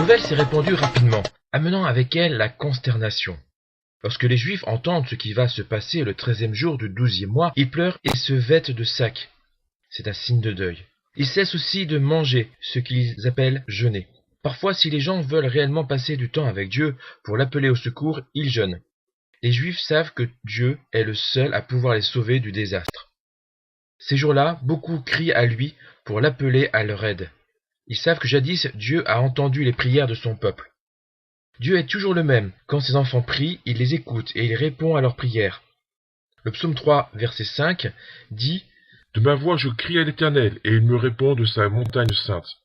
nouvelle s'est répandue rapidement, amenant avec elle la consternation. Lorsque les Juifs entendent ce qui va se passer le 13e jour du 12e mois, ils pleurent et se vêtent de sac. C'est un signe de deuil. Ils cessent aussi de manger, ce qu'ils appellent jeûner. Parfois, si les gens veulent réellement passer du temps avec Dieu pour l'appeler au secours, ils jeûnent. Les Juifs savent que Dieu est le seul à pouvoir les sauver du désastre. Ces jours-là, beaucoup crient à lui pour l'appeler à leur aide. Ils savent que jadis, Dieu a entendu les prières de son peuple. Dieu est toujours le même. Quand ses enfants prient, il les écoute et il répond à leurs prières. Le psaume 3, verset 5, dit « De ma voix je crie à l'Éternel, et il me répond de sa montagne sainte. »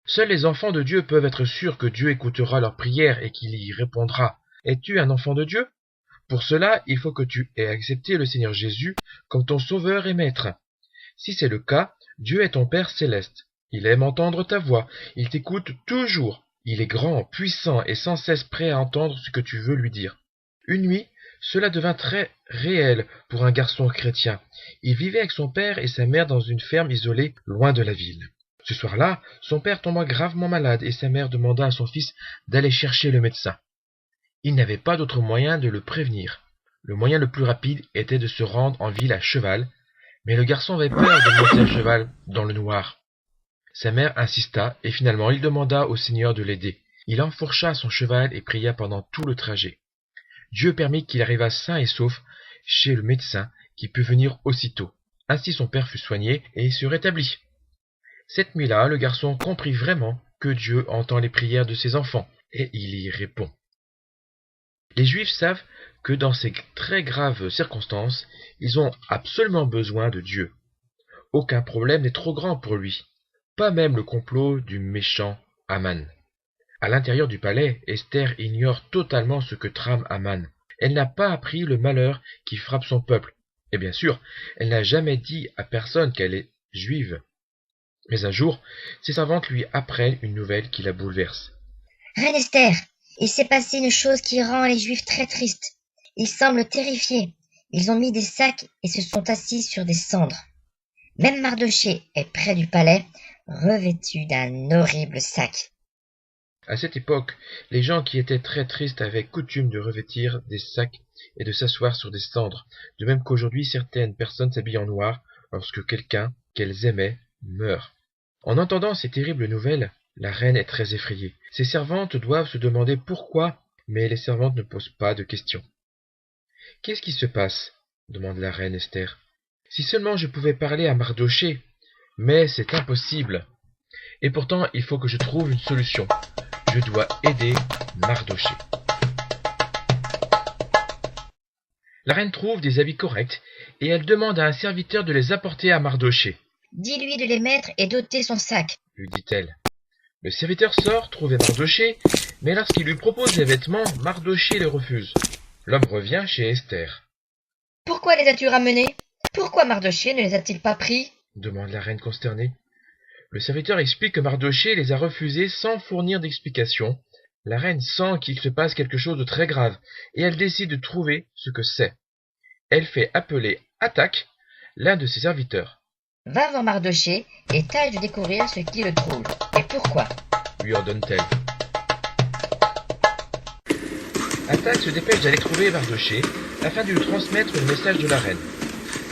Seuls les enfants de Dieu peuvent être sûrs que Dieu écoutera leurs prières et qu'il y répondra. Es-tu un enfant de Dieu? Pour cela, il faut que tu aies accepté le Seigneur Jésus comme ton sauveur et maître. Si c'est le cas, Dieu est ton Père céleste. Il aime entendre ta voix, il t'écoute toujours. Il est grand, puissant et sans cesse prêt à entendre ce que tu veux lui dire. Une nuit, cela devint très réel pour un garçon chrétien. Il vivait avec son père et sa mère dans une ferme isolée, loin de la ville. Ce soir-là, son père tomba gravement malade et sa mère demanda à son fils d'aller chercher le médecin. Il n'avait pas d'autre moyen de le prévenir. Le moyen le plus rapide était de se rendre en ville à cheval, mais le garçon avait peur de monter à cheval dans le noir. Sa mère insista, et finalement il demanda au Seigneur de l'aider. Il enfourcha son cheval et pria pendant tout le trajet. Dieu permit qu'il arrivât sain et sauf chez le médecin, qui put venir aussitôt. Ainsi son père fut soigné et se rétablit. Cette nuit-là, le garçon comprit vraiment que Dieu entend les prières de ses enfants, et il y répond. Les Juifs savent que dans ces très graves circonstances, ils ont absolument besoin de Dieu. Aucun problème n'est trop grand pour lui. Pas même le complot du méchant Haman. À l'intérieur du palais, Esther ignore totalement ce que trame Haman. Elle n'a pas appris le malheur qui frappe son peuple. Et bien sûr, elle n'a jamais dit à personne qu'elle est juive. Mais un jour, ses servantes lui apprennent une nouvelle qui la bouleverse. Reine Esther, il s'est passé une chose qui rend les Juifs très tristes. Ils semblent terrifiés. Ils ont mis des sacs et se sont assis sur des cendres. Même Mardochée est près du palais, revêtu d'un horrible sac. À cette époque, les gens qui étaient très tristes avaient coutume de revêtir des sacs et de s'asseoir sur des cendres, de même qu'aujourd'hui certaines personnes s'habillent en noir lorsque quelqu'un qu'elles aimaient meurt. En entendant ces terribles nouvelles, la reine est très effrayée. Ses servantes doivent se demander pourquoi, mais les servantes ne posent pas de questions. « Qu'est-ce qui se passe ?» demande la reine Esther. « Si seulement je pouvais parler à Mardochée, mais c'est impossible. Et pourtant, il faut que je trouve une solution. Je dois aider Mardochée. » La reine trouve des habits corrects et elle demande à un serviteur de les apporter à Mardochée. « Dis-lui de les mettre et d'ôter son sac, » lui dit-elle. Le serviteur sort trouver Mardochée, mais lorsqu'il lui propose les vêtements, Mardochée les refuse. L'homme revient chez Esther. « Pourquoi les as-tu ramenés? Pourquoi Mardochée ne les a-t-il pas pris ?» demande la reine consternée. Le serviteur explique que Mardochée les a refusés sans fournir d'explication. La reine sent qu'il se passe quelque chose de très grave, et elle décide de trouver ce que c'est. Elle fait appeler Attaque, l'un de ses serviteurs. « Va voir Mardochée et tâche de découvrir ce qui le trouble, et pourquoi, » lui ordonne-t-elle. Attaque se dépêche d'aller trouver Mardochée afin de lui transmettre le message de la reine.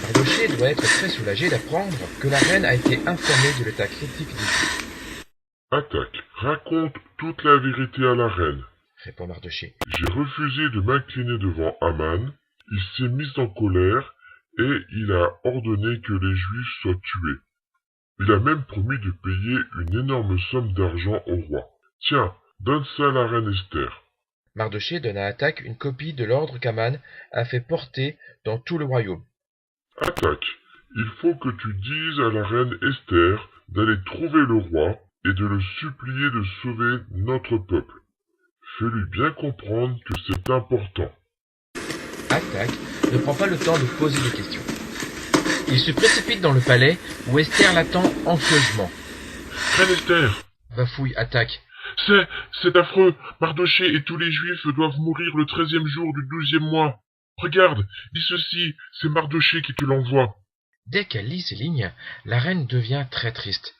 Mardochée doit être très soulagé d'apprendre que la reine a été informée de l'état critique des Juifs. « Attaque, raconte toute la vérité à la reine, » répond Mardochée. « J'ai refusé de m'incliner devant Haman, il s'est mis en colère et il a ordonné que les Juifs soient tués. Il a même promis de payer une énorme somme d'argent au roi. Tiens, donne ça à la reine Esther. » Mardochée donne à Attaque une copie de l'ordre qu'Haman a fait porter dans tout le royaume. « Attaque, il faut que tu dises à la reine Esther d'aller trouver le roi et de le supplier de sauver notre peuple. Fais-lui bien comprendre que c'est important. » Attaque ne prend pas le temps de poser des questions. Il se précipite dans le palais où Esther l'attend anxieusement. « Reine Esther !» bafouille Attaque. C'est affreux. Mardochée et tous les Juifs doivent mourir le 13e jour du 12e mois. Regarde, dis ceci, c'est Mardochée qui te l'envoie. » Dès qu'elle lit ces lignes, la reine devient très triste.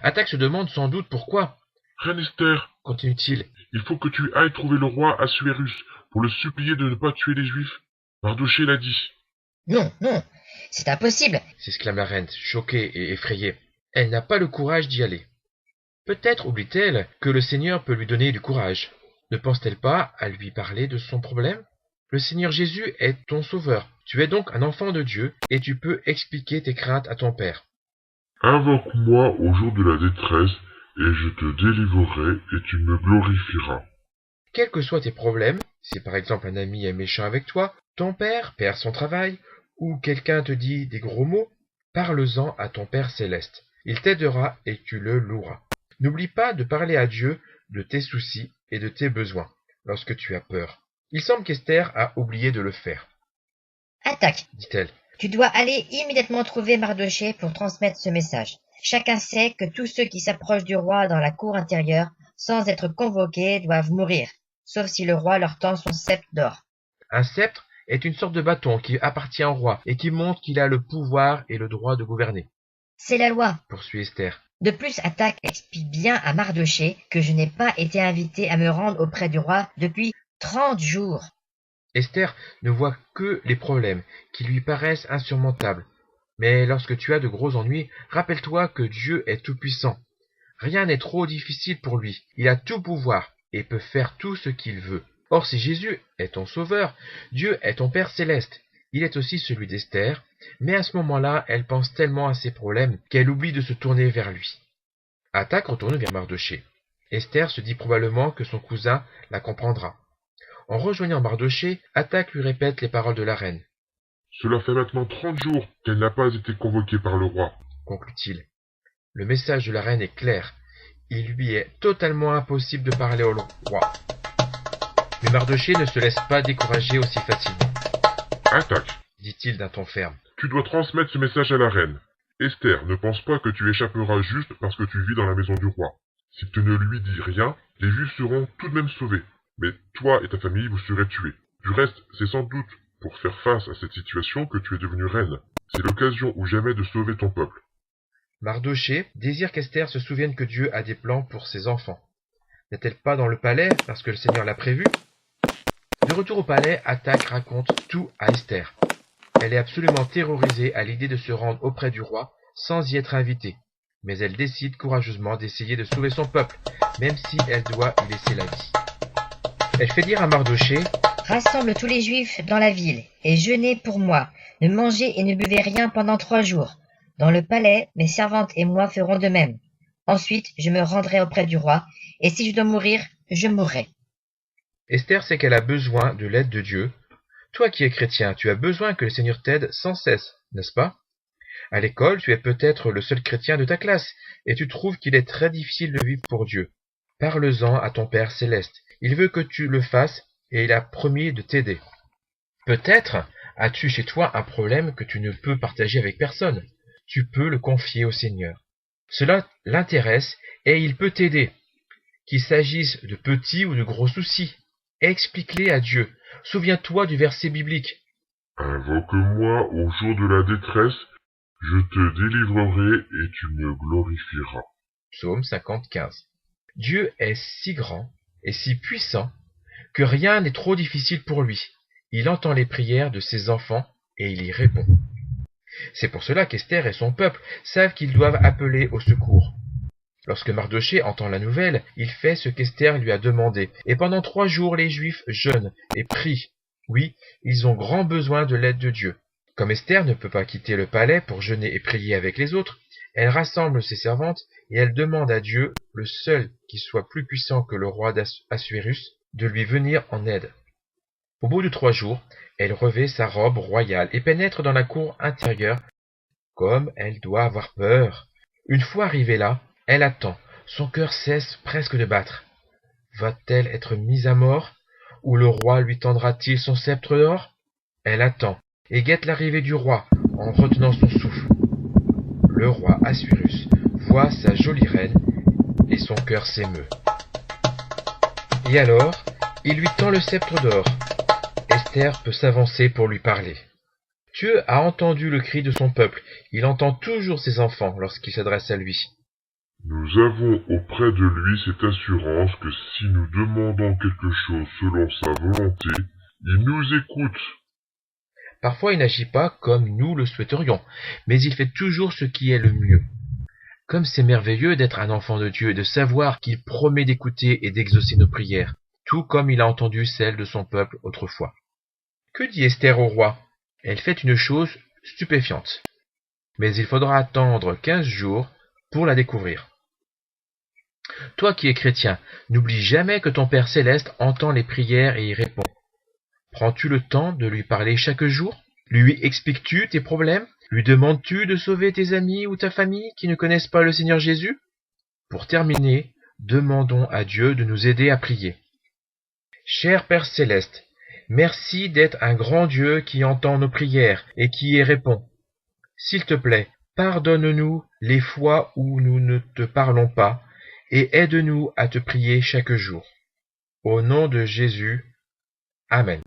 Attaque se demande sans doute pourquoi. « Reine Esther, continue-t-il. il faut que tu ailles trouver le roi Assuérus pour le supplier de ne pas tuer les Juifs. Mardochée l'a dit. Non, non, c'est impossible. S'exclame la reine, choquée et effrayée. Elle n'a pas le courage d'y aller. Peut-être oublie-t-elle que le Seigneur peut lui donner du courage. Ne pense-t-elle pas à lui parler de son problème? Le Seigneur Jésus est ton sauveur. Tu es donc un enfant de Dieu et tu peux expliquer tes craintes à ton Père. Invoque-moi au jour de la détresse, et je te délivrerai, et tu me glorifieras. Quels que soient tes problèmes, si par exemple un ami est méchant avec toi, ton père perd son travail, ou quelqu'un te dit des gros mots, parle-en à ton Père céleste. Il t'aidera et tu le loueras. N'oublie pas de parler à Dieu de tes soucis et de tes besoins lorsque tu as peur. Il semble qu'Esther a oublié de le faire, Attaque. dit-elle. Tu dois aller immédiatement trouver Mardochée pour transmettre ce message. Chacun sait que tous ceux qui s'approchent du roi dans la cour intérieure, sans être convoqués, doivent mourir, sauf si le roi leur tend son sceptre d'or. Un sceptre est une sorte de bâton qui appartient au roi et qui montre qu'il a le pouvoir et le droit de gouverner, C'est la loi. poursuit Esther. De plus, Attaque explique bien à Mardochée que je n'ai pas été invité à me rendre auprès du roi depuis 30 jours. Esther ne voit que les problèmes qui lui paraissent insurmontables. Mais lorsque tu as de gros ennuis, rappelle-toi que Dieu est tout-puissant. Rien n'est trop difficile pour lui. Il a tout pouvoir et peut faire tout ce qu'il veut. Or, si Jésus est ton sauveur, Dieu est ton Père céleste. Il est aussi celui d'Esther, mais à ce moment-là, elle pense tellement à ses problèmes qu'elle oublie de se tourner vers lui. Attaque retourne vers Mardochée. Esther se dit probablement que son cousin la comprendra. En rejoignant Mardochée, Attaque lui répète les paroles de la reine. Cela fait maintenant 30 jours qu'elle n'a pas été convoquée par le roi. Conclut-il. Le message de la reine est clair. Il lui est totalement impossible de parler au roi. Mais Mardochée ne se laisse pas décourager aussi facilement, Attaque. dit-il d'un ton ferme. Tu dois transmettre ce message à la reine. Esther, ne pense pas que tu échapperas juste parce que tu vis dans la maison du roi. Si tu ne lui dis rien, les Juifs seront tout de même sauvés. Mais toi et ta famille, vous serez tués. Du reste, c'est sans doute pour faire face à cette situation que tu es devenue reine. C'est l'occasion ou jamais de sauver ton peuple. Mardochée désire qu'Esther se souvienne que Dieu a des plans pour ses enfants. N'est-elle pas dans le palais parce que le Seigneur l'a prévu? De retour au palais, Attaque raconte tout à Esther. Elle est absolument terrorisée à l'idée de se rendre auprès du roi sans y être invitée. Mais elle décide courageusement d'essayer de sauver son peuple, même si elle doit y laisser la vie. Elle fait dire à Mardochée: Rassemble tous les Juifs dans la ville et jeûnez pour moi. Ne mangez et ne buvez rien pendant 3 jours. Dans le palais, mes servantes et moi ferons de même. Ensuite, je me rendrai auprès du roi, et si je dois mourir, je mourrai. Esther sait qu'elle a besoin de l'aide de Dieu. Toi qui es chrétien, tu as besoin que le Seigneur t'aide sans cesse, n'est-ce pas? À l'école, tu es peut-être le seul chrétien de ta classe, et tu trouves qu'il est très difficile de vivre pour Dieu. Parle-en à ton Père céleste. Il veut que tu le fasses, et il a promis de t'aider. Peut-être as-tu chez toi un problème que tu ne peux partager avec personne. Tu peux le confier au Seigneur. Cela l'intéresse, et il peut t'aider. Qu'il s'agisse de petits ou de gros soucis, explique-les à Dieu. Souviens-toi du verset biblique. Invoque-moi au jour de la détresse, je te délivrerai et tu me glorifieras. Psaume 50:15. Dieu est si grand et si puissant que rien n'est trop difficile pour lui. Il entend les prières de ses enfants et il y répond. C'est pour cela qu'Esther et son peuple savent qu'ils doivent appeler au secours. Lorsque Mardochée entend la nouvelle, il fait ce qu'Esther lui a demandé, et pendant 3 jours les Juifs jeûnent et prient. Oui, ils ont grand besoin de l'aide de Dieu. Comme Esther ne peut pas quitter le palais pour jeûner et prier avec les autres, elle rassemble ses servantes et elle demande à Dieu, le seul qui soit plus puissant que le roi d'Assuérus, de lui venir en aide. Au bout de 3 jours, elle revêt sa robe royale et pénètre dans la cour intérieure, comme elle doit avoir peur. Une fois arrivée là, elle attend, son cœur cesse presque de battre. Va-t-elle être mise à mort, ou le roi lui tendra-t-il son sceptre d'or? Elle attend, et guette l'arrivée du roi, en retenant son souffle. Le roi Assuérus voit sa jolie reine, et son cœur s'émeut. Et alors, il lui tend le sceptre d'or. Esther peut s'avancer pour lui parler. Dieu a entendu le cri de son peuple, il entend toujours ses enfants lorsqu'ils s'adressent à lui. Nous avons auprès de lui cette assurance que si nous demandons quelque chose selon sa volonté, il nous écoute. Parfois il n'agit pas comme nous le souhaiterions, mais il fait toujours ce qui est le mieux. Comme c'est merveilleux d'être un enfant de Dieu et de savoir qu'il promet d'écouter et d'exaucer nos prières, tout comme il a entendu celles de son peuple autrefois. Que dit Esther au roi? Elle fait une chose stupéfiante. Mais il faudra attendre 15 jours pour la découvrir. Toi qui es chrétien, n'oublie jamais que ton Père céleste entend les prières et y répond. Prends-tu le temps de lui parler chaque jour? Lui expliques-tu tes problèmes? Lui demandes-tu de sauver tes amis ou ta famille qui ne connaissent pas le Seigneur Jésus? Pour terminer, demandons à Dieu de nous aider à prier. Cher Père céleste, merci d'être un grand Dieu qui entend nos prières et qui y répond. S'il te plaît, pardonne-nous les fois où nous ne te parlons pas et aide-nous à te prier chaque jour. Au nom de Jésus, Amen.